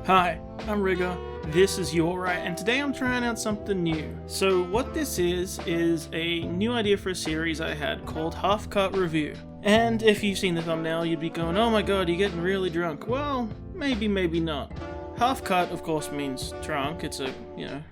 Hi, I'm Rigger, this is Your Right, and today I'm trying out something new. So what this is a new idea for a series I had called Half Cut Review. And if you've seen the thumbnail, you'd be going, oh my god, you're getting really drunk. Well, maybe not. Half cut, of course, means drunk. It's a,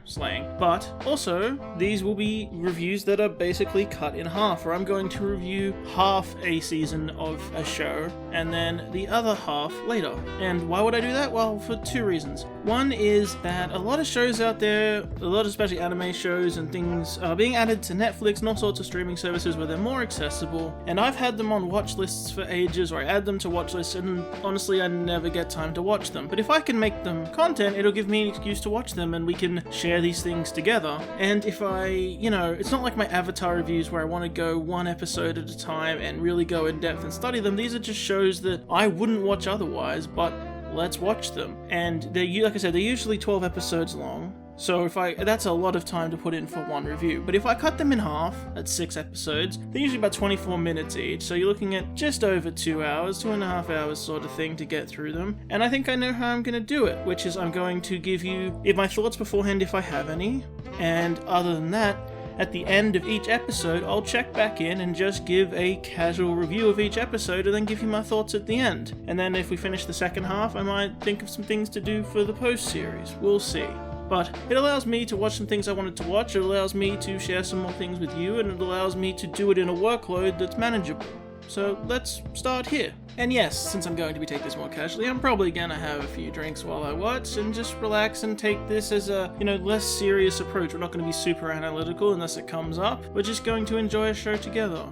slang. But also, these will be reviews that are basically cut in half, where I'm going to review half a season of a show, and then the other half later. And why would I do that? Well, for two reasons. One is that a lot of shows out there, a lot of especially anime shows and things, are being added to Netflix and all sorts of streaming services where they're more accessible, and I've had them on watch lists for ages, or I add them to watch lists, and honestly, I never get time to watch them. But if I can make them content, it'll give me an excuse to watch them, and we can share these things together. And if I, it's not like my Avatar reviews where I want to go one episode at a time and really go in depth and study them. These are just shows that I wouldn't watch otherwise, but let's watch them. And they're, like I said, they're usually 12 episodes long. So that's a lot of time to put in for one review. But if I cut them in half, that's 6 episodes, they're usually about 24 minutes each, so you're looking at just over 2 hours, 2.5 hours sort of thing to get through them. And I think I know how I'm going to do it, which is I'm going to give you my thoughts beforehand if I have any, and other than that, at the end of each episode, I'll check back in and just give a casual review of each episode and then give you my thoughts at the end. And then if we finish the second half, I might think of some things to do for the post-series. We'll see. But it allows me to watch some things I wanted to watch, it allows me to share some more things with you, and it allows me to do it in a workload that's manageable. So let's start here. And yes, since I'm going to be taking this more casually, I'm probably gonna have a few drinks while I watch and just relax and take this as a, less serious approach. We're not going to be super analytical unless it comes up. We're just going to enjoy a show together.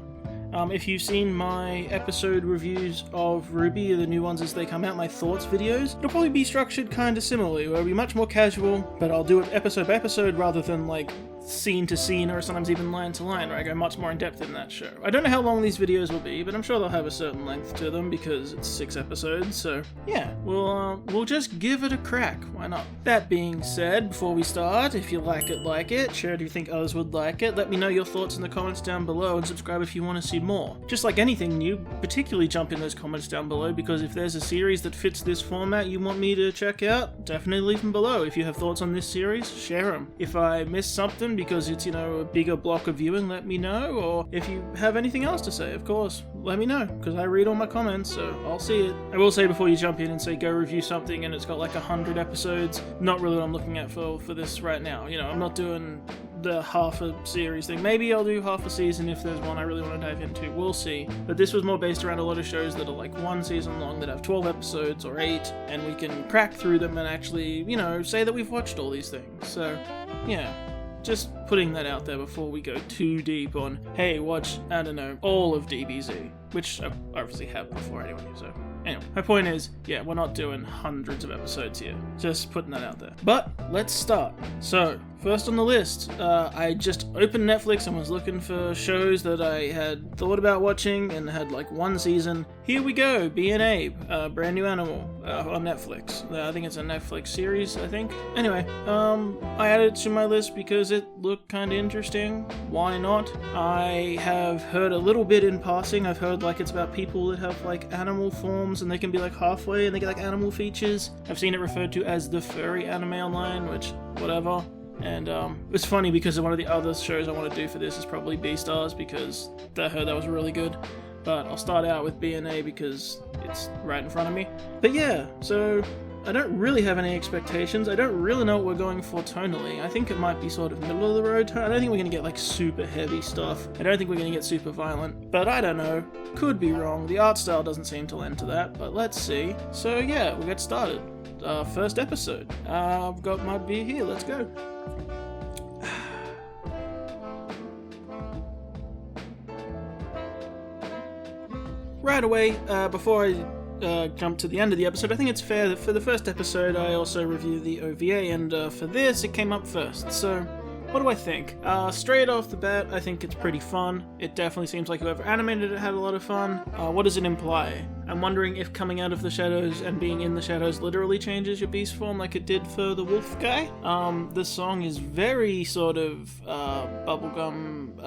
If you've seen my episode reviews of RWBY, the new ones as they come out, my thoughts videos, it'll probably be structured kind of similarly, where it'll be much more casual, but I'll do it episode by episode rather than like scene to scene or sometimes even line to line, where I go much more in depth in that show. I don't know how long these videos will be, but I'm sure they'll have a certain length to them because it's 6 episodes, so yeah, we'll just give it a crack, why not? That being said, before we start, if you like it, share it if you think others would like it, let me know your thoughts in the comments down below, and subscribe if you want to see more. Just like anything new, particularly jump in those comments down below, because if there's a series that fits this format you want me to check out, definitely leave them below. If you have thoughts on this series, share them. If I missed something because it's, a bigger block of viewing, let me know, or if you have anything else to say, of course, let me know, because I read all my comments, so I'll see it. I will say before you jump in and say go review something and it's got like 100 episodes, not really what I'm looking at for this right now. I'm not doing the half a series thing. Maybe I'll do half a season if there's one I really want to dive into. We'll see. But this was more based around a lot of shows that are like 1 season long that have 12 episodes or 8, and we can crack through them and actually, say that we've watched all these things. So, yeah. Just putting that out there before we go too deep on, hey, watch, I don't know, all of DBZ, which I obviously have before anyway, so. Anyway, my point is, yeah, we're not doing hundreds of episodes here. Just putting that out there. But, let's start. So, first on the list, I just opened Netflix and was looking for shows that I had thought about watching and had like 1 season. Here we go, BNA, Brand New Animal, on Netflix. I think it's a Netflix series, I think. Anyway, I added it to my list because it looked kind of interesting. Why not? I have heard a little bit in passing. I've heard like it's about people that have like animal forms and they can be like halfway and they get like animal features. I've seen it referred to as the furry anime online, which, whatever. And it's funny because one of the other shows I want to do for this is probably Beastars, because I heard that was really good. But I'll start out with BNA because it's right in front of me. But yeah, so I don't really have any expectations. I don't really know what we're going for tonally. I think it might be sort of middle of the road. I don't think we're going to get like super heavy stuff. I don't think we're going to get super violent. But I don't know. Could be wrong. The art style doesn't seem to lend to that, but let's see. So yeah, we'll get started. First episode. I've got my beer here. Let's go. Right away, before I jump to the end of the episode, I think it's fair that for the first episode I also review the OVA, and for this it came up first. So, what do I think? Straight off the bat, I think it's pretty fun. It definitely seems like whoever animated it had a lot of fun. What does it imply? I'm wondering if coming out of the shadows and being in the shadows literally changes your beast form like it did for the wolf guy. The song is very sort of bubblegum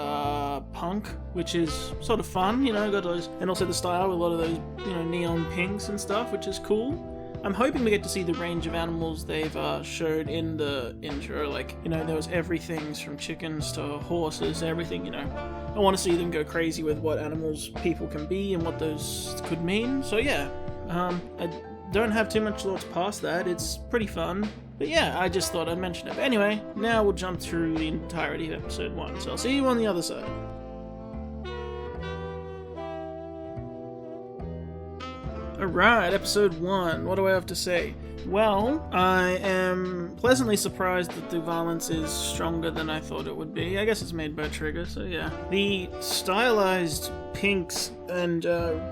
punk, which is sort of fun, got those, and also the style with a lot of those, neon pinks and stuff, which is cool. I'm hoping we get to see the range of animals they've showed in the intro. Like, you know, there was everything from chickens to horses, everything, you know. I want to see them go crazy with what animals people can be and what those could mean. So yeah, I don't have too much thoughts past that. It's pretty fun. But yeah, I just thought I'd mention it. But anyway, now we'll jump through the entirety of episode 1. So I'll see you on the other side. Alright, episode 1. What do I have to say? Well, I am pleasantly surprised that the violence is stronger than I thought it would be. I guess it's made by Trigger, so yeah. The stylized pinks and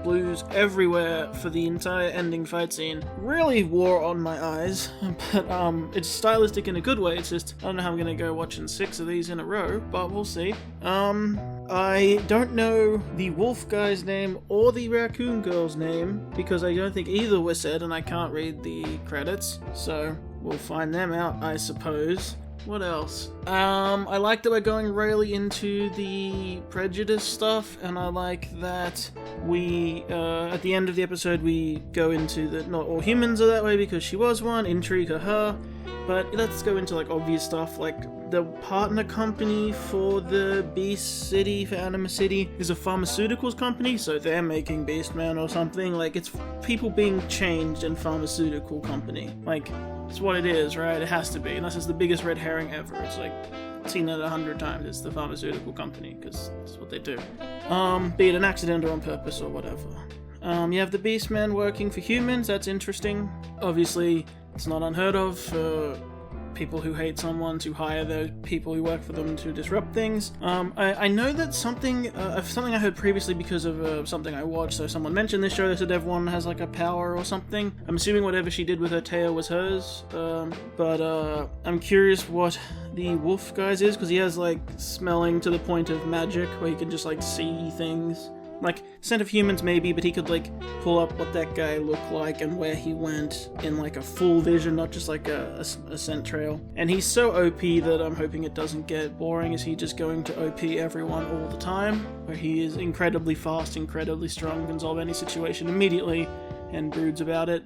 blues everywhere for the entire ending fight scene really wore on my eyes, but it's stylistic in a good way. It's just, I don't know how I'm gonna go watching 6 of these in a row, but we'll see. I don't know the wolf guy's name or the raccoon girl's name, because I don't think either were said and I can't read the credits, so we'll find them out, I suppose. What else? I like that we're going really into the prejudice stuff, and I like that we, at the end of the episode, we go into that not all humans are that way because she was one, intrigue her. But let's go into like obvious stuff, like the partner company for the Beast City, for Anima City, is a pharmaceuticals company, so they're making Beastman or something. Like, it's people being changed in pharmaceutical company. Like, it's what it is, right? It has to be, unless it's the biggest red herring ever. It's like, seen it 100 times, it's the pharmaceutical company, because that's what they do. Be it an accident or on purpose or whatever. You have the Beastman working for humans, that's interesting. Obviously, it's not unheard of for people who hate someone to hire the people who work for them to disrupt things. I know that something I heard previously because of something I watched, so someone mentioned this show, they said everyone has like a power or something. I'm assuming whatever she did with her tail was hers, but I'm curious what the wolf guy's is, because he has like smelling to the point of magic, where he can just like see things. Like, scent of humans maybe, but he could, like, pull up what that guy looked like and where he went in, like, a full vision, not just, like, a scent trail. And he's so OP that I'm hoping it doesn't get boring. Is he just going to OP everyone all the time? Where he is incredibly fast, incredibly strong, can solve any situation immediately, and broods about it.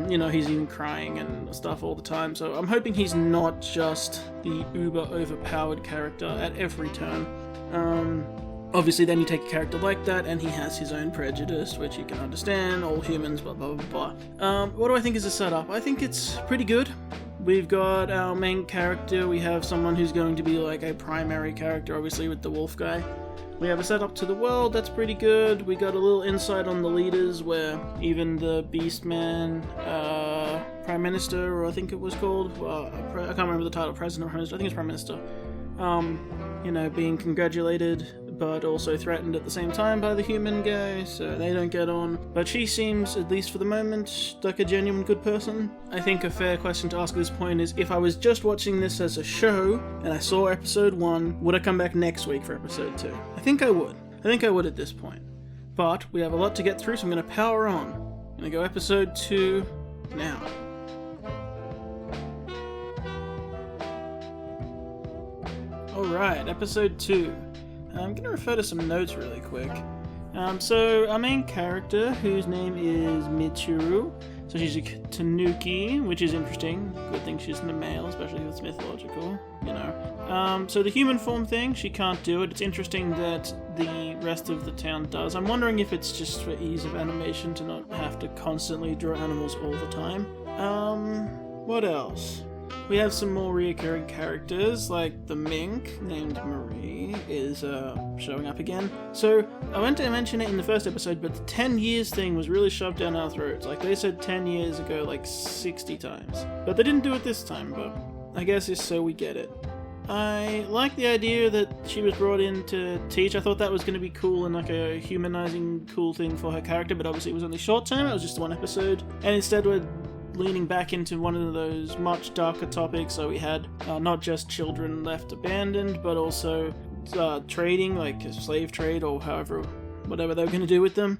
You know, he's even crying and stuff all the time, so I'm hoping he's not just the uber overpowered character at every turn. Obviously, then you take a character like that, and he has his own prejudice, which you can understand, all humans, blah, blah, blah, blah. What do I think is the setup? I think it's pretty good. We've got our main character, we have someone who's going to be like a primary character, obviously, with the wolf guy. We have a setup to the world, that's pretty good. We got a little insight on the leaders, where even the Beastman, Prime Minister, or I think it was called, I can't remember the title, President or Prime Minister, I think it's Prime Minister, you know, being congratulated, but also threatened at the same time by the human guy, so they don't get on. But she seems, at least for the moment, like a genuine good person. I think a fair question to ask at this point is, if I was just watching this as a show, and I saw episode 1, would I come back next week for episode 2? I think I would. I think I would at this point. But we have a lot to get through, so I'm going to power on. I'm going to go episode 2 now. Alright, episode 2. I'm going to refer to some notes really quick. So our main character, whose name is Michiru, so she's a tanuki, which is interesting. Good thing she's in a male, especially if it's mythological, you know. So the human form thing, she can't do it. It's interesting that the rest of the town does. I'm wondering if it's just for ease of animation to not have to constantly draw animals all the time. What else? We have some more reoccurring characters, like the mink, named Marie, is showing up again. So, I went to mention it in the first episode, but the 10 years thing was really shoved down our throats. Like, they said 10 years ago, like 60 times. But they didn't do it this time, but I guess it's so we get it. I like the idea that she was brought in to teach. I thought that was going to be cool and like a humanizing cool thing for her character, but obviously it was only short term, it was just one episode. And instead we're leaning back into one of those much darker topics, so we had not just children left abandoned, but also trading, like a slave trade or whatever they were going to do with them.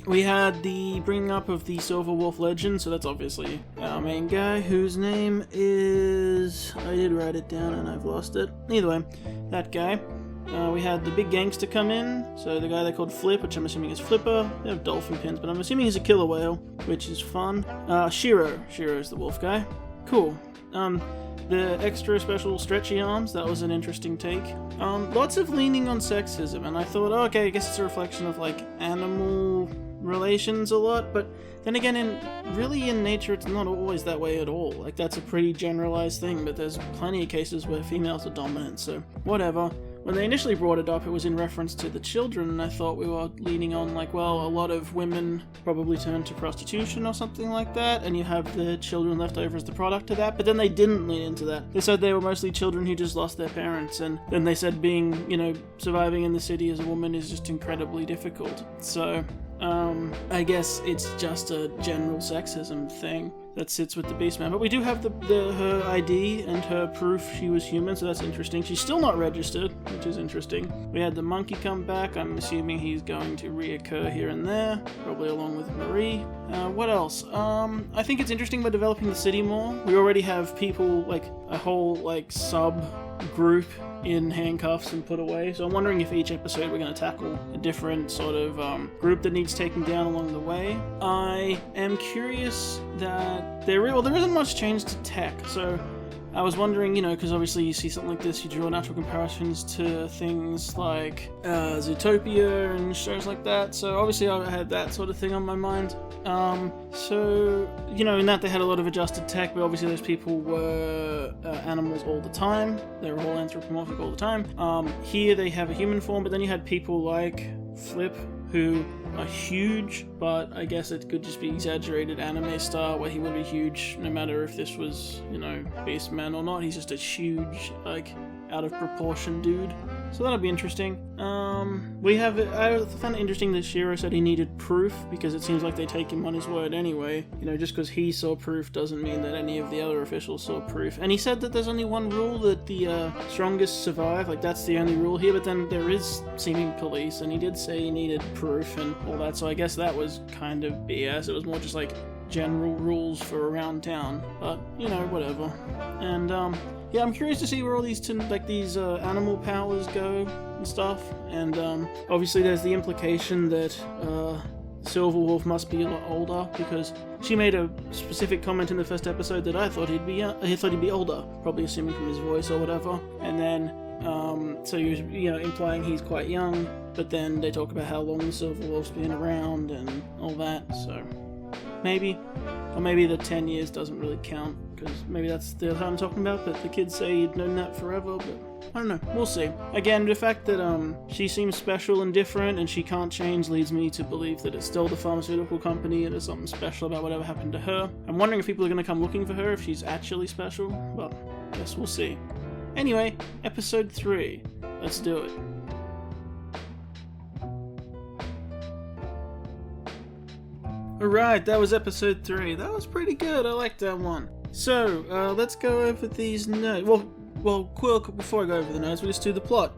We had the bringing up of the Silver Wolf legend, so that's obviously our main guy, whose name is... I did write it down and I've lost it. Either way, that guy. We had the big gangster come in, so the guy they called Flip, which I'm assuming is Flipper. They have dolphin pins, but I'm assuming he's a killer whale, which is fun. Shiro's the wolf guy. Cool. The extra special stretchy arms, that was an interesting take. Lots of leaning on sexism, and I thought, oh, okay, I guess it's a reflection of, like, animal relations a lot, but then again, in nature, it's not always that way at all. Like, that's a pretty generalized thing, but there's plenty of cases where females are dominant, so whatever. When they initially brought it up, it was in reference to the children, and I thought we were leaning on, like, well, a lot of women probably turn to prostitution or something like that, and you have the children left over as the product of that, but then they didn't lean into that. They said they were mostly children who just lost their parents, and then they said being, surviving in the city as a woman is just incredibly difficult. So, I guess it's just a general sexism thing that sits with the Beastman. But we do have her ID and her proof she was human, so that's interesting. She's still not registered, which is interesting. We had the monkey come back. I'm assuming he's going to reoccur here and there, probably along with Marie. What else? I think it's interesting by developing the city more. We already have people, like, a whole, like, sub-group in handcuffs and put away, so I'm wondering if each episode we're going to tackle a different sort of group that needs taken down along the way. I am curious that there isn't much change to tech, so I was wondering, because obviously you see something like this, you draw natural comparisons to things like Zootopia and shows like that, so obviously I had that sort of thing on my mind. So, in that they had a lot of adjusted tech, but obviously those people were animals all the time. They were all anthropomorphic all the time. Here they have a human form, but then you had people like Flip, who are huge, but I guess it could just be exaggerated anime style where he would be huge no matter if this was, Beastman or not. He's just a huge, like, out of proportion dude. So that'll be interesting. I found it interesting that Shiro said he needed proof, because it seems like they take him on his word anyway. Just because he saw proof doesn't mean that any of the other officials saw proof. And he said that there's only one rule, that the strongest survive, like that's the only rule here, but then there is seeming police, and he did say he needed proof and all that, so I guess that was kind of BS. It was more just like general rules for around town, but whatever. And yeah, I'm curious to see where all these animal powers go and stuff. And obviously there's the implication that Silverwolf must be a lot older, because she made a specific comment in the first episode that I thought he'd be older, probably assuming from his voice or whatever. And then so he was implying he's quite young, but then they talk about how long the Silverwolf's been around and all that. So maybe the 10 years doesn't really count, because maybe that's the time I'm talking about, but the kids say you'd known that forever, but I don't know, we'll see. Again, the fact that she seems special and different and she can't change leads me to believe that it's still the pharmaceutical company and there's something special about whatever happened to her. I'm wondering if people are going to come looking for her, if she's actually special, but I guess we'll see. Anyway, episode 3. Let's do it. Alright, that was episode 3. That was pretty good, I liked that one. So, let's go over these notes. Well, quick, before I go over the notes, we'll just do the plot.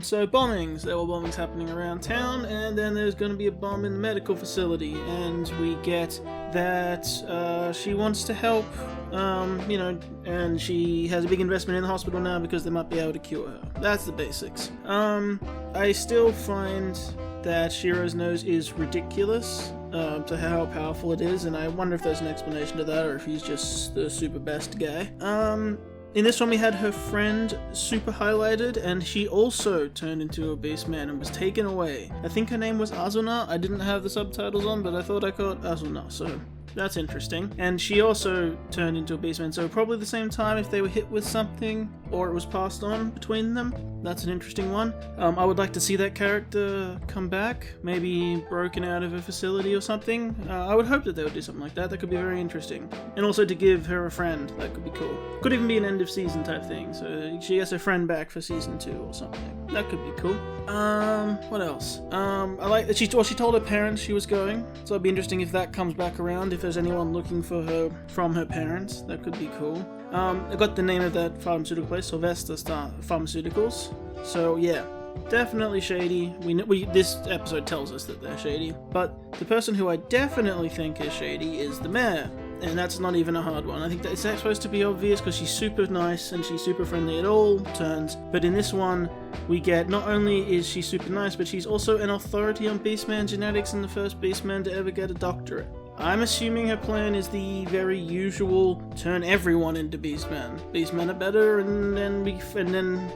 So bombings. There were bombings happening around town, and then there's going to be a bomb in the medical facility, and we get that she wants to help, and she has a big investment in the hospital now because they might be able to cure her. That's the basics. I still find that Shiro's nose is ridiculous to how powerful it is, and I wonder if there's an explanation to that, or if he's just the super best guy. In this one we had her friend super highlighted, and she also turned into a Beastman and was taken away. I think her name was Azuna. I didn't have the subtitles on, but I thought I caught Azuna, so that's interesting. And she also turned into a Beastman, so probably the same time if they were hit with something, or it was passed on between them. That's an interesting one. I would like to see that character come back, maybe broken out of a facility or something. I would hope that they would do something like that. That could be very interesting. And also to give her a friend, that could be cool. Could even be an end of season type thing, so she gets her friend back for season 2 or something. That could be cool. What else? I like that she told her parents she was going, so it'd be interesting if that comes back around, if there's anyone looking for her from her parents. That could be cool. I got the name of that pharmaceutical place, Sylvester Star Pharmaceuticals. So yeah, definitely shady. This episode tells us that they're shady. But the person who I definitely think is shady is the mayor. and that's not even a hard one. I think that it's supposed to be obvious because she's super nice and she's super friendly at all turns, but in this one, we get not only is she super nice, but she's also an authority on Beastman genetics and the first Beastman to ever get a doctorate. I'm assuming her plan is the very usual turn everyone into Beastmen. Beastmen are better, and then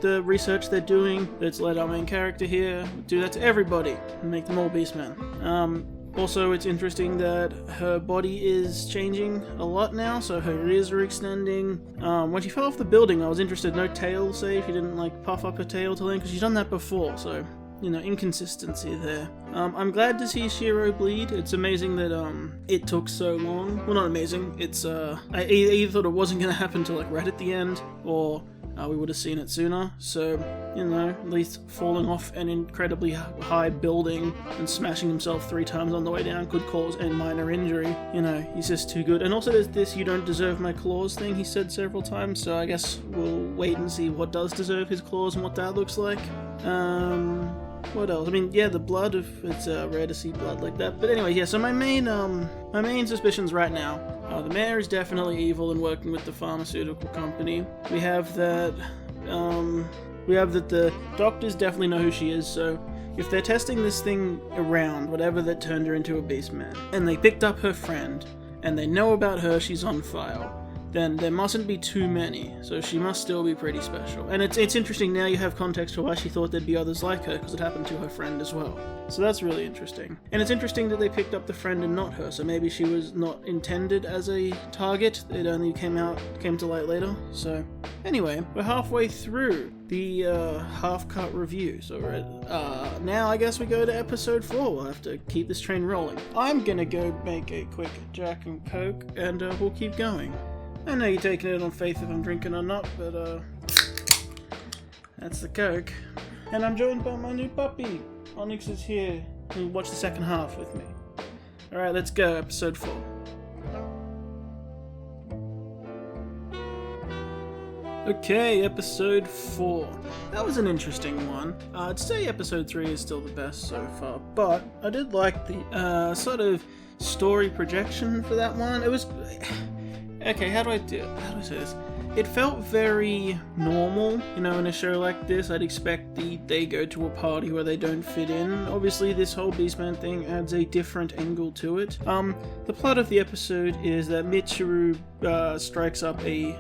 the research they're doing that's led our main character here do that to everybody and make them all Beastmen. Also, it's interesting that her body is changing a lot now, so her ears are extending. When she fell off the building, I was interested. No tail, say, she didn't like puff up her tail to land, because she's done that before, so inconsistency there. I'm glad to see Shiro bleed. It's amazing that it took so long. Well, not amazing. It's I either thought it wasn't going to happen till like right at the end, or we would have seen it sooner. So at least falling off an incredibly high building and smashing himself 3 times on the way down could cause a minor injury. He's just too good. And also there's this "you don't deserve my claws" thing he said several times. So I guess we'll wait and see what does deserve his claws and what that looks like. What else? I mean, yeah, the blood, it's rare to see blood like that. But anyway, yeah, so my main suspicions right now, the mayor is definitely evil and working with the pharmaceutical company. We have that the doctors definitely know who she is, so if they're testing this thing around, whatever that turned her into a Beastman, and they picked up her friend, and they know about her, she's on file, then there mustn't be too many, so she must still be pretty special. And it's interesting now you have context for why she thought there'd be others like her, because it happened to her friend as well. So that's really interesting. And it's interesting that they picked up the friend and not her, so maybe she was not intended as a target, it only came to light later. So anyway, we're halfway through the half-cut review, so now I guess we go to episode 4. We'll have to keep this train rolling. I'm gonna go make a quick Jack and Coke, and we'll keep going. I know you're taking it on faith if I'm drinking or not, but that's the Coke. And I'm joined by my new puppy. Onyx is here. He'll watch the second half with me. Alright, let's go, episode 4. Okay, episode 4. That was an interesting one. I'd say episode 3 is still the best so far, but I did like the sort of story projection for that one. It was... Okay, how do I say this? It felt very normal, in a show like this. I'd expect they go to a party where they don't fit in. Obviously, this whole Beastman thing adds a different angle to it. The plot of the episode is that Mitsuru strikes up a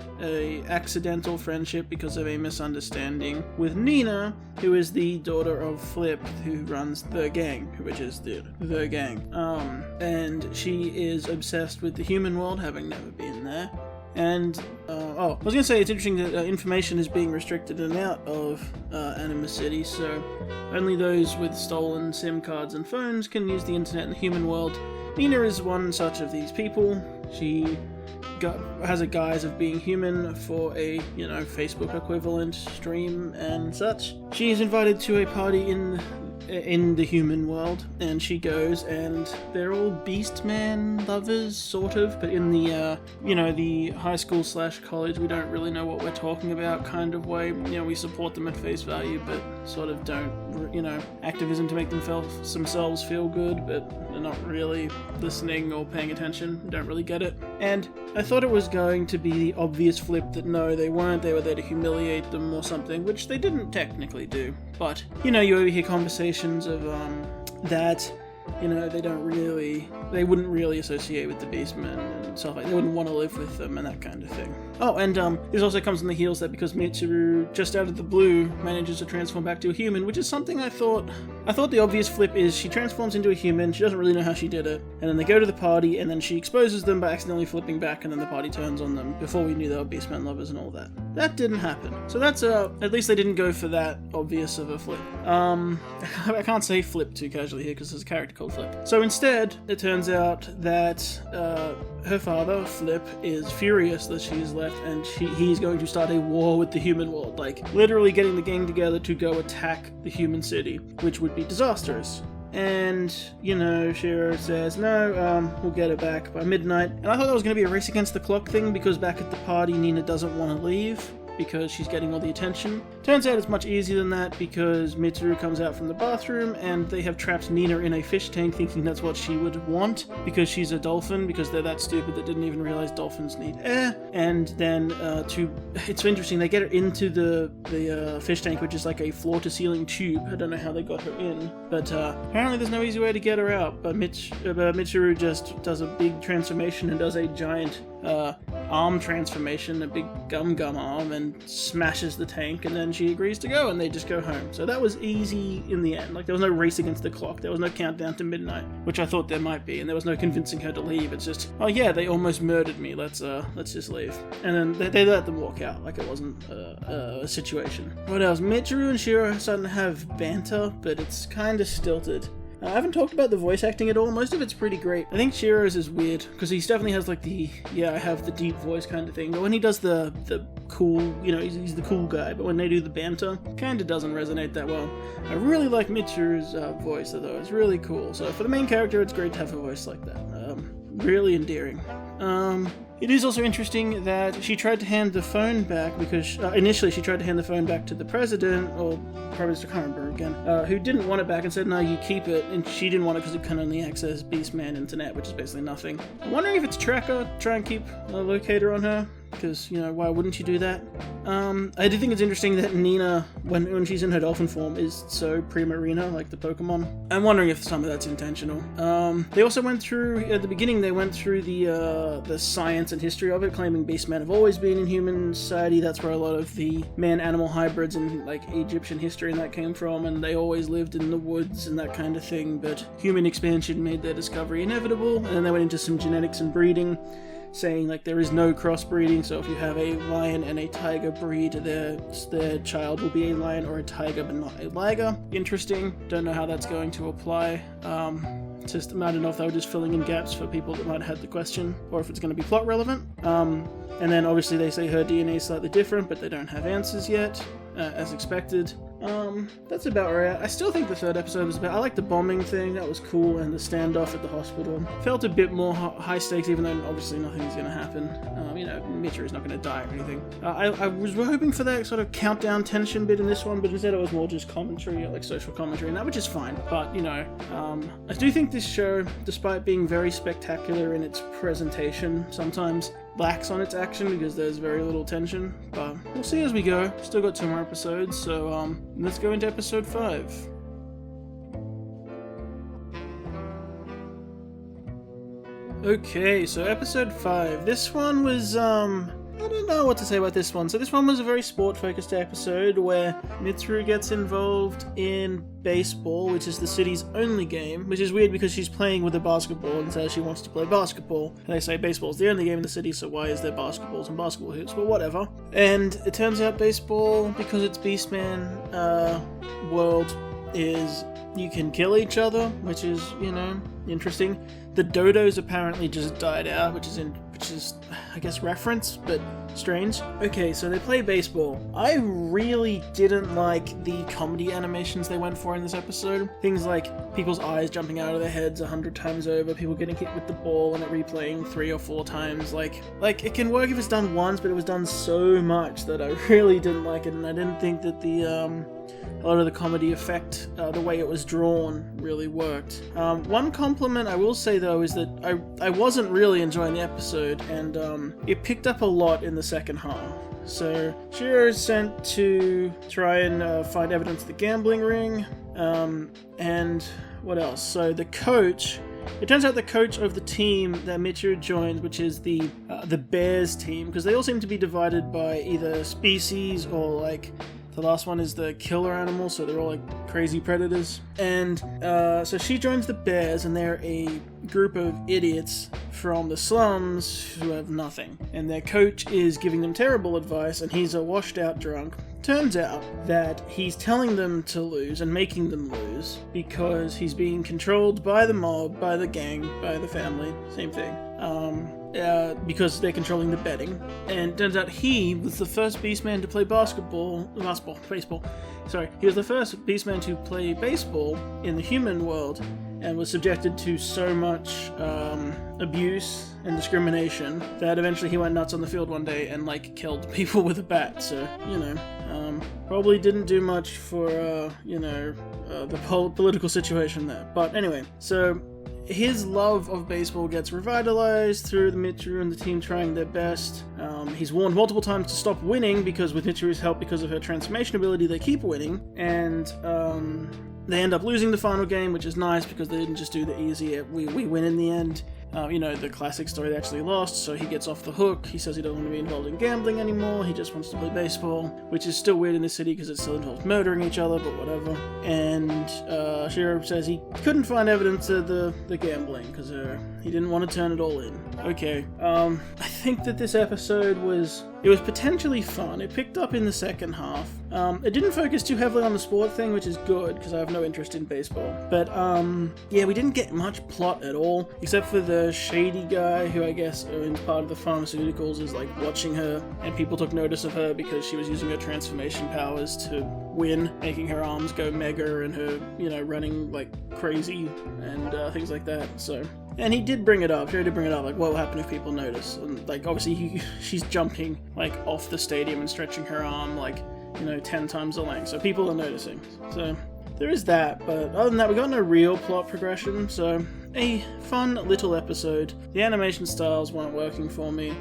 accidental friendship because of a misunderstanding with Nina, who is the daughter of Flip, who runs the gang, which is the gang. And she is obsessed with the human world, having never been there. And, I was going to say it's interesting that information is being restricted in and out of Anima City, so only those with stolen SIM cards and phones can use the internet in the human world. Nina is one such of these people. She has a guise of being human for a, Facebook equivalent stream and such. She is invited to a party in the human world, and she goes, and they're all Beastman lovers, sort of, but in the, the high school / college, we don't really know what we're talking about kind of way. We support them at face value, but sort of don't, activism to make themselves feel good, but they're not really listening or paying attention, don't really get it. And I thought it was going to be the obvious flip that no, they weren't, they were there to humiliate them or something, which they didn't technically do. But, you overhear conversations of, that, they wouldn't really associate with the Beastmen and stuff like that. They wouldn't want to live with them and that kind of thing. Oh, and this also comes on the heels that because Mitsuru, just out of the blue, manages to transform back to a human, which is something I thought the obvious flip is she transforms into a human, she doesn't really know how she did it, and then they go to the party, and then she exposes them by accidentally flipping back, and then the party turns on them before we knew they were Beastmen lovers and all that. That didn't happen. So that's, at least they didn't go for that obvious of a flip. I can't say flip too casually here because there's a character called Flip. So instead, it turns out that her father, Flip, is furious that she's left, and he's going to start a war with the human world, like literally getting the gang together to go attack the human city, which would be disastrous. And, Shiro says, no, we'll get it back by midnight. And I thought that was going to be a race against the clock thing, because back at the party, Nina doesn't want to leave. because she's getting all the attention. Turns out it's much easier than that because Mitsuru comes out from the bathroom and they have trapped Nina in a fish tank thinking that's what she would want because she's a dolphin, because they're that stupid that didn't even realize dolphins need air. And then it's interesting, they get her into the fish tank, which is like a floor-to-ceiling tube. I don't know how they got her in, but apparently there's no easy way to get her out. But Mitsuru just does a big transformation and does a giant arm transformation, a big gum arm, and smashes the tank, and then she agrees to go, and they just go home. So that was easy in the end. Like, there was no race against the clock, there was no countdown to midnight, which I thought there might be, and there was no convincing her to leave. It's just, oh yeah, they almost murdered me, let's just leave. And then they let them walk out, like it wasn't a situation. What else? Mitsuru and Shiro are starting to have banter, but it's kind of stilted. I haven't talked about the voice acting at all. Most of it's pretty great. I think Shiro's is weird, because he definitely has like the, yeah, I have the deep voice kind of thing. But when he does the cool, you know, he's the cool guy. But when they do the banter, kind of doesn't resonate that well. I really like Mitsuru's voice, though. It's really cool. So for the main character, it's great to have a voice like that. Really endearing. It is also interesting that she tried to hand the phone back because initially she tried to hand the phone back to the president, or probably I can't remember again, who didn't want it back and said, no, you keep it, and she didn't want it because it can only access Beastman internet, which is basically nothing. I'm wondering if it's Tracker, try and keep a locator on her, because, you know, why wouldn't you do that? I do think it's interesting that Nina, when she's in her dolphin form, is so Primarina, like the Pokemon. I'm wondering if some of that's intentional. They also went through, at the beginning, they went through the science and history of it, claiming beastmen have always been in human society. That's where a lot of the man-animal hybrids in, like, Egyptian history and that came from, and they always lived in the woods and that kind of thing, but human expansion made their discovery inevitable, and then they went into some genetics and breeding, saying like there is no crossbreeding, so if you have a lion and a tiger breed, their child will be a lion or a tiger but not a liger. Interesting. Don't know how that's going to apply. Just I don't know if they were just filling in gaps for people that might have had the question, or if it's going to be plot relevant. And then obviously they say her DNA is slightly different, but they don't have answers yet, as expected. That's about right. I still think the third episode was I like the bombing thing, that was cool, and the standoff at the hospital. Felt a bit more high stakes, even though obviously nothing's going to happen. You know, Mitsuru's not going to die or anything. I was hoping for that sort of countdown tension bit in this one, but instead it was more just commentary, like social commentary, and that, which is fine. But, you know, I do think this show, despite being very spectacular in its presentation, sometimes lacks on its action because there's very little tension, but we'll see as we go. Still got 2 more episodes, so let's go into episode 5. Okay, so episode 5. This one was, I don't know what to say about this one. So this one was a very sport-focused episode where Mitsuru gets involved in baseball, which is the city's only game, which is weird because she's playing with a basketball and says she wants to play basketball. And they say baseball's the only game in the city, so why is there basketballs and basketball hoops? But whatever. And it turns out baseball, because it's Beastman world, is you can kill each other, which is, you know, interesting. The dodos apparently just died out, which is I guess reference, but strange. Okay, so they play baseball. I really didn't like the comedy animations they went for in this episode. Things like people's eyes jumping out of their heads 100 times over, people getting hit with the ball and it replaying 3 or 4 times. Like it can work if it's done once, but it was done so much that I really didn't like it, and I didn't think that a lot of the comedy effect, the way it was drawn, really worked. One compliment I will say though is that I wasn't really enjoying the episode, and it picked up a lot in the second half. So Shiro is sent to try and find evidence of the gambling ring, and what else? So the coach. It turns out the coach of the team that Mitsuru joins, which is the Bears team, because they all seem to be divided by either species or like. The last one is the killer animal, so they're all like crazy predators. And so she joins the Bears, and they're a group of idiots from the slums who have nothing. And their coach is giving them terrible advice, and he's a washed out drunk. Turns out that he's telling them to lose and making them lose because he's being controlled by the mob, by the gang, by the family, same thing. Because they're controlling the betting. And turns out he was the first Beastman to play baseball. Sorry, he was the first Beastman to play baseball in the human world, and was subjected to so much abuse and discrimination that eventually he went nuts on the field one day and like killed people with a bat. So, you know, probably didn't do much for the political situation there. But anyway, so his love of baseball gets revitalized through the Michiru and the team trying their best. He's warned multiple times to stop winning because with Michiru's help, because of her transformation ability, they keep winning. And they end up losing the final game, which is nice because they didn't just do the easy, we win in the end. The classic story, they actually lost, so he gets off the hook. He says he doesn't want to be involved in gambling anymore, he just wants to play baseball, which is still weird in this city because it still involves murdering each other, but whatever. And Shiro says he couldn't find evidence of the gambling because he didn't want to turn it all in. Okay, I think that this episode was potentially fun. It picked up in the second half. It didn't focus too heavily on the sport thing, which is good, because I have no interest in baseball. But, we didn't get much plot at all, except for the shady guy, who I guess, in part of the pharmaceuticals, is, like, watching her, and people took notice of her because she was using her transformation powers to win, making her arms go mega, and her, running, like, crazy, and things like that, so... And he did bring it up, like, what will happen if people notice? And, like, obviously, she's jumping, like, off the stadium and stretching her arm, like, 10 times the length, so people are noticing. So, there is that, but other than that, we got no real plot progression, so a fun little episode. The animation styles weren't working for me.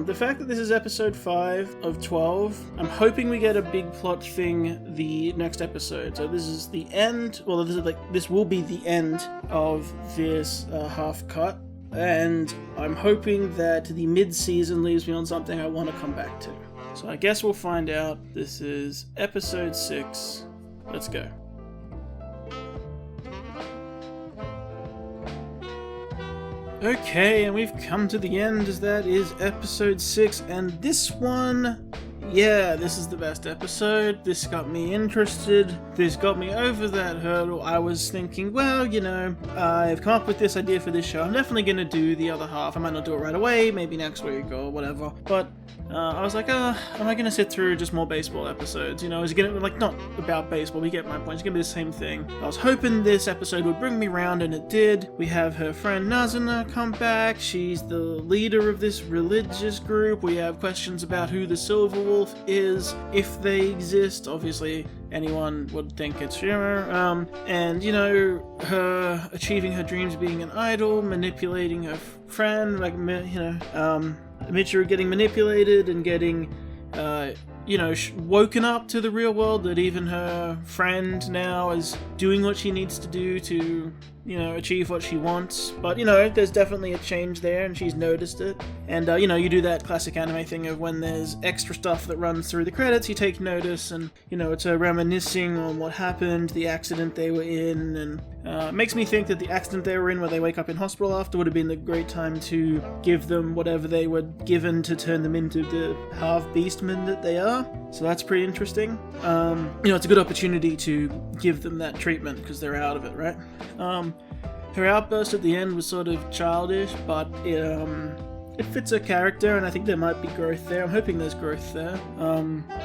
The fact that this is episode 5 of 12, I'm hoping we get a big plot thing the next episode. So this is the end, well, this will be the end of this half cut, and I'm hoping that the mid-season leaves me on something I want to come back to. So I guess we'll find out. This is episode 6. Let's go. Okay, and we've come to the end, as that is episode 6, and this one, yeah, this is the best episode. This got me interested. This got me over that hurdle. I was thinking, well, I've come up with this idea for this show. I'm definitely going to do the other half. I might not do it right away, maybe next week or whatever, but I was like, am I going to sit through just more baseball episodes? Is it going to, like, not about baseball, we get my point, it's going to be the same thing. I was hoping this episode would bring me round, and it did. We have her friend Nazuna come back. She's the leader of this religious group. We have questions about who the Silver Wolf is, if they exist. Obviously, anyone would think it's Shimmer. And, her achieving her dreams, being an idol, manipulating her friend, like, Michiru getting manipulated and getting, woken up to the real world, that even her friend now is doing what she needs to do to, achieve what she wants. But, there's definitely a change there, and she's noticed it. And, you do that classic anime thing of when there's extra stuff that runs through the credits, you take notice, and, it's a reminiscing on what happened, the accident they were in, and it makes me think that the accident they were in, where they wake up in hospital after, would have been the great time to give them whatever they were given to turn them into the half-beastmen that they are. So that's pretty interesting. It's a good opportunity to give them that treatment, because they're out of it, right? Her outburst at the end was sort of childish, but it fits her character, and I think there might be growth there. I'm hoping there's growth there.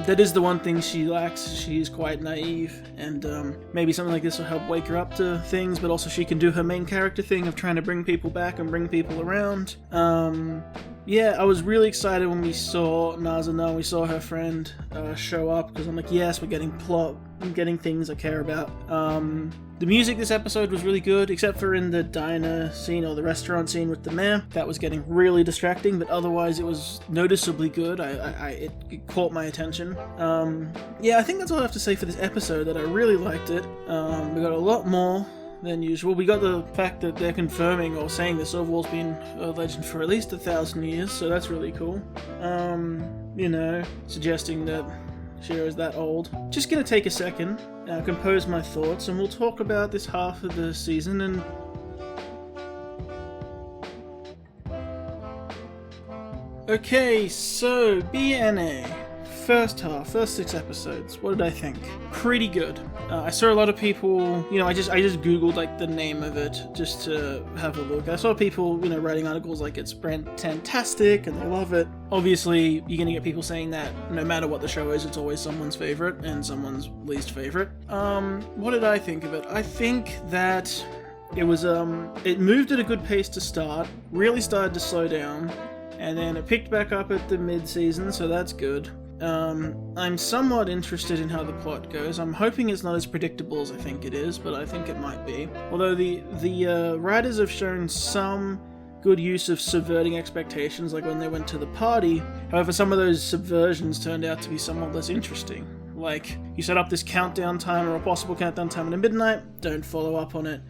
That is the one thing she lacks. She's quite naive, and maybe something like this will help wake her up to things, but also she can do her main character thing of trying to bring people back and bring people around. I was really excited when we saw Nazuna, we saw her friend show up, because I'm like, yes, we're getting plot, I'm getting things I care about. The music this episode was really good, except for in the diner scene, or the restaurant scene with the mayor. That was getting really distracting, but otherwise it was noticeably good. It caught my attention. I think that's all I have to say for this episode, that I really liked it. We got a lot more than usual. We got the fact that they're confirming or saying the Silver Wolf's been a legend for at least 1,000 years, so that's really cool. Suggesting that Shiro is that old. Just gonna take a second, compose my thoughts, and we'll talk about this half of the season. And okay, so BNA. First half, first 6 episodes. What did I think? Pretty good. I saw a lot of people, I just googled like the name of it just to have a look. I saw people, writing articles like it's fantastic and they love it. Obviously, you're gonna get people saying that no matter what the show is, it's always someone's favorite and someone's least favorite. What did I think of it? I think that It was it moved at a good pace to start, really started to slow down, and then it picked back up at the mid-season, so that's good. I'm somewhat interested in how the plot goes. I'm hoping it's not as predictable as I think it is, but I think it might be. Although the writers have shown some good use of subverting expectations, like when they went to the party. However, some of those subversions turned out to be somewhat less interesting. Like, you set up this countdown timer, or possible countdown timer at midnight, don't follow up on it.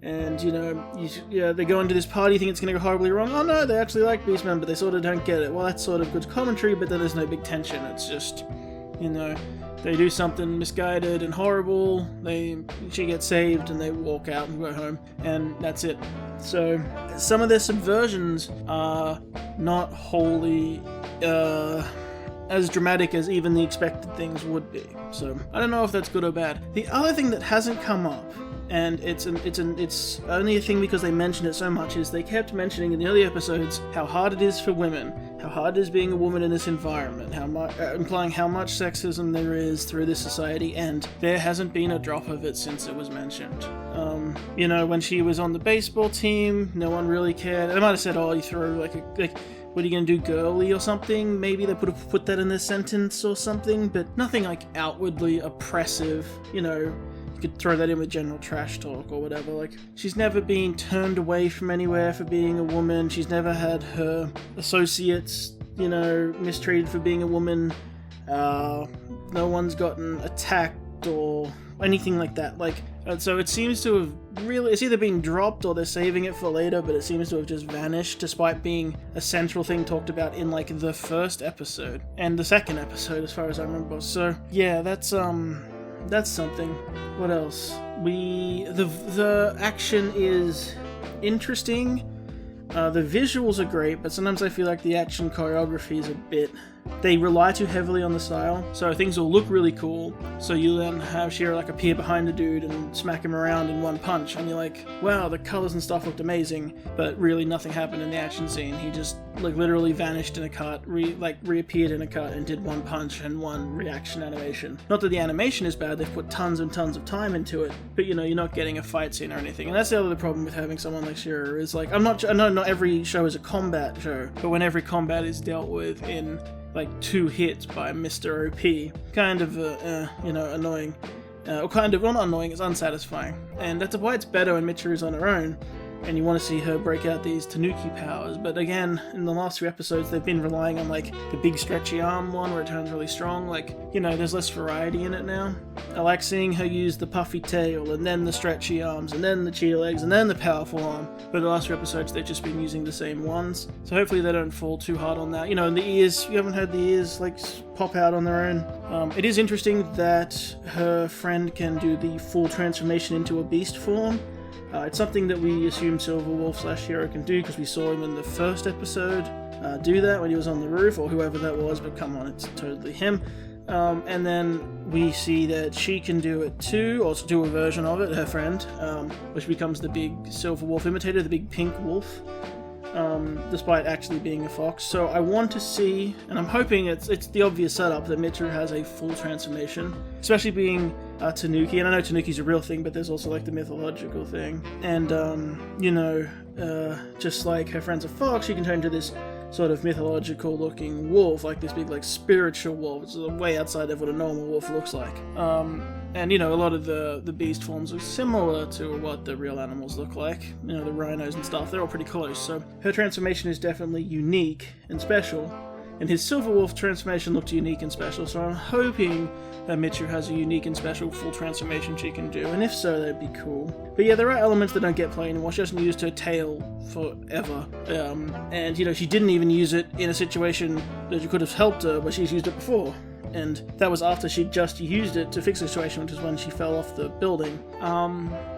And, they go into this party, think it's going to go horribly wrong. Oh no, they actually like Beastman, but they sort of don't get it. Well, that's sort of good commentary, but then there's no big tension. It's just, they do something misguided and horrible, she gets saved, and they walk out and go home, and that's it. So, some of their subversions are not wholly as dramatic as even the expected things would be. So, I don't know if that's good or bad. The other thing that hasn't come up, and it's only a thing because they mentioned it so much, is they kept mentioning in the early episodes how hard it is for women, how hard it is being a woman in this environment, implying how much sexism there is through this society, and there hasn't been a drop of it since it was mentioned. When she was on the baseball team, no one really cared. They might have said, oh, you throw like what are you going to do, girly or something? Maybe they put that in their sentence or something, but nothing like outwardly oppressive, You could throw that in with general trash talk or whatever. Like, she's never been turned away from anywhere for being a woman. She's never had her associates, mistreated for being a woman. No one's gotten attacked or anything like that. So it seems to have really, it's either been dropped or they're saving it for later, but it seems to have just vanished, despite being a central thing talked about in the first episode and the second episode, as far as I remember. So yeah, that's something. What else? The action is interesting. The visuals are great, but sometimes I feel like the action choreography is a bit... They rely too heavily on the style, so things will look really cool. So you then have Shira appear behind the dude and smack him around in one punch, and you're like, wow, the colors and stuff looked amazing, but really nothing happened in the action scene. He just literally vanished in a cut, reappeared in a cut, and did one punch and one reaction animation. Not that the animation is bad, they've put tons and tons of time into it, but you're not getting a fight scene or anything. And that's the other problem with having someone like Shira is I know not every show is a combat show, but when every combat is dealt with in 2 hits by Mr. OP, kind of annoying, not annoying, it's unsatisfying, and that's why it's better when Michiru's on her own and you want to see her break out these Tanuki powers. But again, in the last 3 episodes they've been relying on the big stretchy arm one where it turns really strong. There's less variety in it now. I like seeing her use the puffy tail and then the stretchy arms and then the cheetah legs and then the powerful arm, but the last 3 episodes they've just been using the same ones, so hopefully they don't fall too hard on that. And the ears, you haven't heard the ears pop out on their own. It is interesting that her friend can do the full transformation into a beast form. It's something that we assume Silverwolf/Hero can do because we saw him in the first episode do that when he was on the roof, or whoever that was, but come on, it's totally him. And then we see that she can do it too, or do a version of it, her friend, which becomes the big silver wolf imitator, the big pink wolf, despite actually being a fox. So I want to see, and I'm hoping it's the obvious setup that Michiru has a full transformation, especially being Tanuki, and I know Tanuki's a real thing, but there's also the mythological thing, and just like her friend's a fox, she can turn into this sort of mythological looking wolf, this big spiritual wolf. It's way outside of what a normal wolf looks like. And a lot of the beast forms are similar to what the real animals look like. The rhinos and stuff, they're all pretty close. So her transformation is definitely unique and special. And his silver wolf transformation looked unique and special, so I'm hoping that Michiru has a unique and special full transformation she can do, and if so, that'd be cool. But yeah, there are elements that don't get played anymore. She hasn't used her tail forever, and she didn't even use it in a situation that could have helped her, but she's used it before. And that was after she'd just used it to fix the situation, which is when she fell off the building.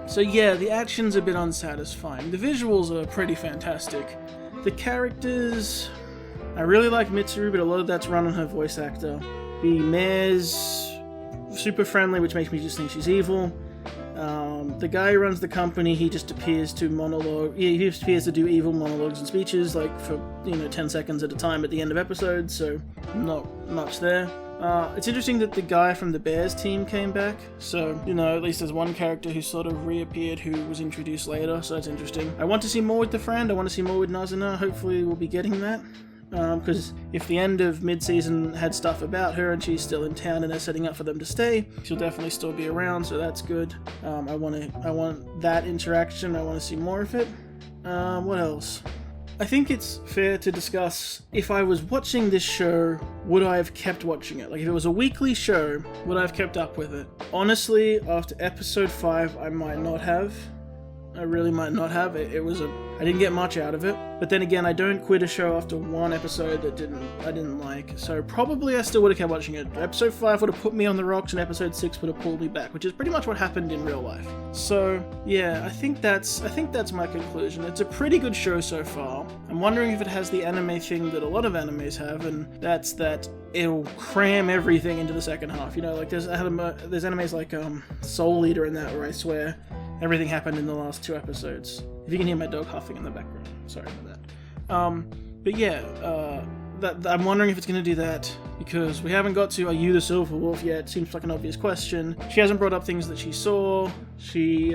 So yeah, the action's a bit unsatisfying. The visuals are pretty fantastic. The characters... I really like Mitsuru, but a lot of that's run on her voice actor. The mayor's super friendly, which makes me just think she's evil. The guy who runs the company, he just appears to monologue. He just appears to do evil monologues and speeches, like for 10 seconds at a time at the end of episodes. So not much there. It's interesting that the guy from the Bears team came back. So at least there's one character who sort of reappeared who was introduced later. So that's interesting. I want to see more with the friend. I want to see more with Nazuna. Hopefully we'll be getting that. Because if the end of mid-season had stuff about her and she's still in town and they're setting up for them to stay, she'll definitely still be around, so that's good. I want that interaction. I want to see more of it. What else? I think it's fair to discuss, if I was watching this show, would I have kept watching it? Like, if it was a weekly show, would I have kept up with it? Honestly, after episode 5, I might not have. I really might not have. I didn't get much out of it. But then again, I don't quit a show after one episode that I didn't like. So probably I still would have kept watching it. Episode 5 would have put me on the rocks and episode 6 would have pulled me back, which is pretty much what happened in real life. So yeah, I think that's my conclusion. It's a pretty good show so far. I'm wondering if it has the anime thing that a lot of animes have, and that's that it'll cram everything into the second half. Like there's animes like Soul Eater and that, where I swear everything happened in the last 2 episodes. If you can hear my dog huffing in the background, sorry about that. But yeah, I'm wondering if it's going to do that, because we haven't got to Are You the Silver Wolf yet. Seems like an obvious question. She hasn't brought up things that she saw. She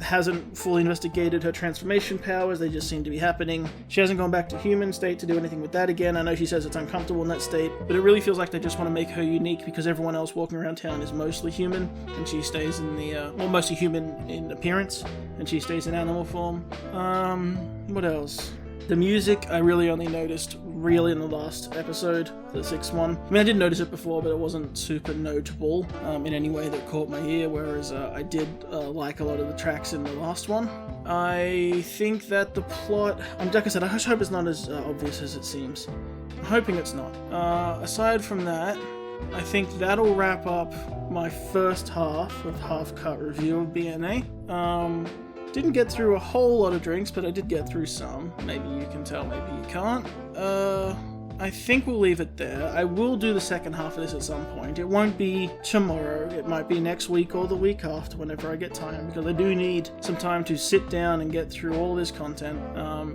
hasn't fully investigated her transformation powers. They just seem to be happening. She hasn't gone back to human state to do anything with that again. I know she says it's uncomfortable in that state, but it really feels like they just want to make her unique, because everyone else walking around town is mostly human, and she stays in the, mostly human in appearance, and she stays in animal form. What else? The music, I really only noticed really in the last episode, the 6th one. I mean, I did notice it before, but it wasn't super notable in any way that caught my ear, whereas I did like a lot of the tracks in the last one. I think that the plot, like I said, I just hope it's not as obvious as it seems. I'm hoping it's not. Aside from that, I think that'll wrap up my first half of Half Cut review of BNA. Didn't get through a whole lot of drinks, but I did get through some. Maybe you can tell, maybe you can't. I think we'll leave it there. I will do the second half of this at some point. It won't be tomorrow. It might be next week or the week after, whenever I get time, because I do need some time to sit down and get through all this content.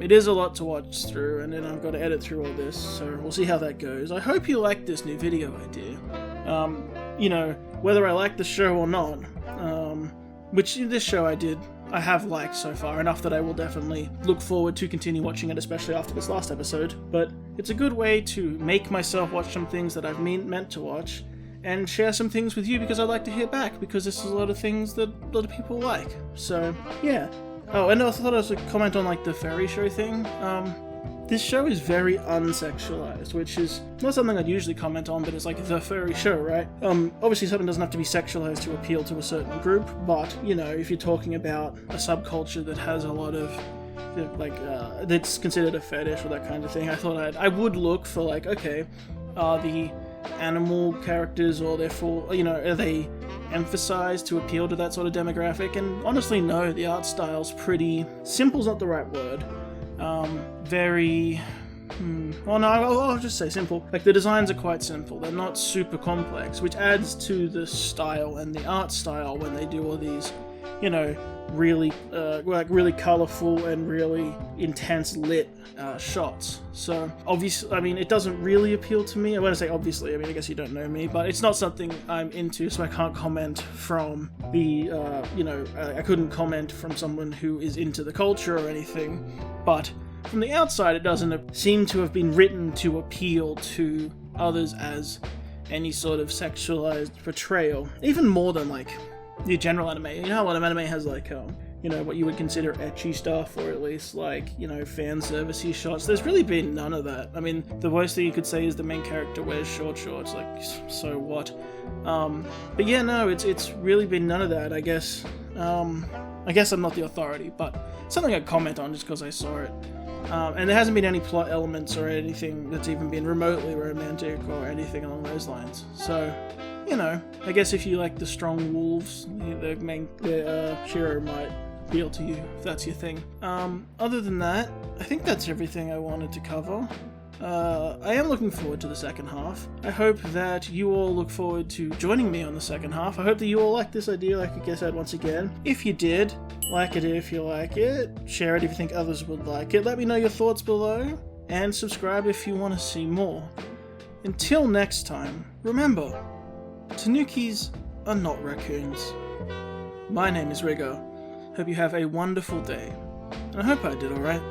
It is a lot to watch through, and then I've got to edit through all this, so we'll see how that goes. I hope you like this new video idea. Whether I like the show or not, which in this show I have liked so far, enough that I will definitely look forward to continue watching it, especially after this last episode. But it's a good way to make myself watch some things that I've meant to watch, and share some things with you, because I'd like to hear back, because this is a lot of things that a lot of people like. So, yeah. Oh, and I thought I was going to comment on, the fairy show thing. This show is very unsexualized, which is not something I'd usually comment on, but it's like the furry show, right? Obviously something doesn't have to be sexualized to appeal to a certain group, but, if you're talking about a subculture that has a lot of, that's considered a fetish or that kind of thing, I thought I would look for, okay, are the animal characters, or are they emphasized to appeal to that sort of demographic? And honestly, no, the art style's pretty... simple's not the right word. I'll just say simple. The designs are quite simple. They're not super complex, which adds to the style and the art style when they do all these, really colorful and really intense lit shots. So obviously, it doesn't really appeal to me. When I say obviously, I guess you don't know me, but it's not something I'm into, so I can't comment from the, I couldn't comment from someone who is into the culture or anything, but from the outside, it doesn't seem to have been written to appeal to others as any sort of sexualized portrayal, even more than the general anime. You know how a lot of anime has what you would consider ecchi stuff, or at least fan servicey shots. There's really been none of that. The worst thing you could say is the main character wears short shorts. So what? But yeah, no, it's really been none of that. I guess I'm not the authority, but something I'd comment on just because I saw it. And there hasn't been any plot elements or anything that's even been remotely romantic or anything along those lines. So, I guess if you like the strong wolves, the Shiro might appeal to you, if that's your thing. Other than that, I think that's everything I wanted to cover. I am looking forward to the second half. I hope that you all look forward to joining me on the second half. I hope that you all like this idea, like I said once again. If you did, like it if you like it, share it if you think others would like it, let me know your thoughts below, and subscribe if you want to see more. Until next time, remember, tanukis are not raccoons. My name is Rigger. Hope you have a wonderful day, and I hope I did alright.